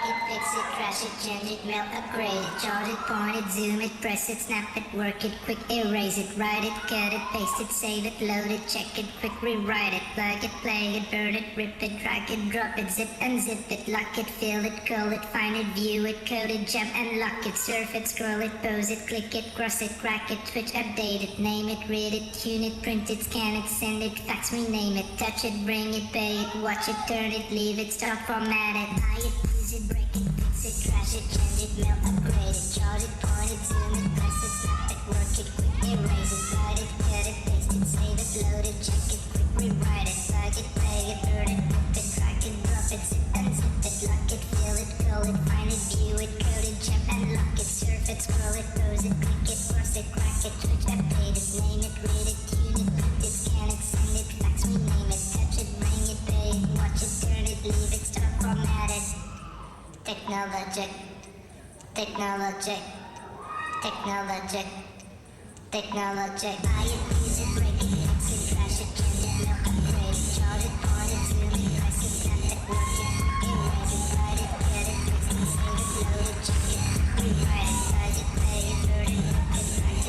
it, fix it, crash it, change it, melt, upgrade it, charge it, point it, zoom it, press it, snap it, work it, quick erase it, write it, cut it, paste it, save it, load it, check it, quick rewrite it, plug it, play it, burn it, rip it, drag it, drop it, zip unzip it, lock it, fill it, call it, find it, view it, code it, jump and lock it, surf it, scroll it, pose it, click it, cross it, crack it, switch, update it, name it, read it, tune it, print it, scan it, send it, fax, rename it, touch it, bring it, pay it, watch it, turn it, leave it, stop, format it, buy it, use it, break it, fix it, trash it, change it, melt, upgrade it, charge it, point it, zoom it, press it, snap it, work it, quick erase it, write it, cut it, paste it, save it, load it, check it, quick rewrite it, plug it, play it, burn it, rip it, drag it, drop it, zip unzip it, lock it, fill it, call it, find it, view it, code it, jump and lock it, surf it, scroll it, pose it, click it, cross it, crack it, switch, update it, name it, read it, tune it, print it, scan it, send it, fax, rename it, touch it, bring it, pay it, watch it, turn it, leave it, stop, format it. Technologic, technologic, technologic, technologic. Buy it, use it, break it, fix it, trash it, change it, melt, upgrade it, charge it, point it, zoom it, press it, snap it, work it, erase it, write it, cut it, fix it, save it, load it, check it, rewrite it, plug it, play it, burn it, rip it, drag it, drop it, zip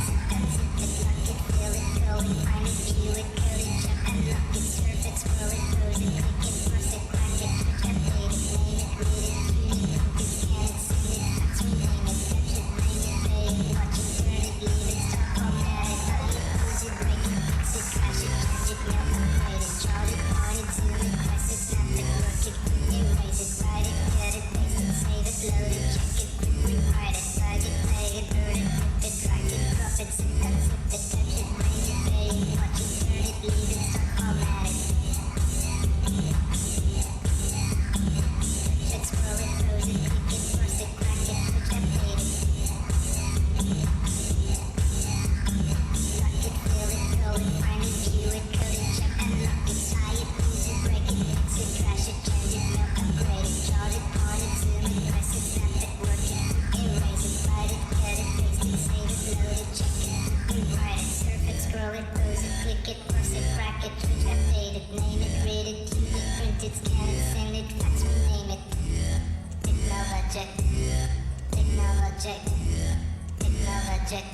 unzip it, lock it, fill it, call it, find it, view it, code it, jump and lock it, surf it, scroll it, pose it, click it, cross it, crack it, switch, update it, name it, read it, tune it, print it, scan it, send it, fax, rename it, touch it, bring it, pay it, watch it, turn it, leave it, stop, format it, buy it, use it, break it, fix it, crash it, change it, melt, upgrade it, charge it, point it, zoom it, press it, snap it, work it, quick erase it, write it, cut it, paste it, save it, load it, check it, quick rewrite it, plug it, play it, burn it, rip it, drag it, drop it, zip unzip it, touch it, bring it, pay it, watch it, turn it, leave it, stop, format it. Let's scroll it, pose it, click it, cross it, crack it, switch, update it. Lock it, fill it, call it, find it, view it, code it, jump and lock it, tie it, use it, break it, fix it, trash it, change it, melt, upgrade it, charge it, point it, zoom it, press it, snap it, work it, quick erase it, write it, cut it, paste it, save it, load it, check it, rewrite it, surf it, scroll it, pose it, click it, cross it, crack it, switch, update it, name it, read it, tune it, print it, scan it, send it, fax, rename it. Technologic, technologic, technologic,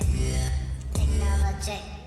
technologic.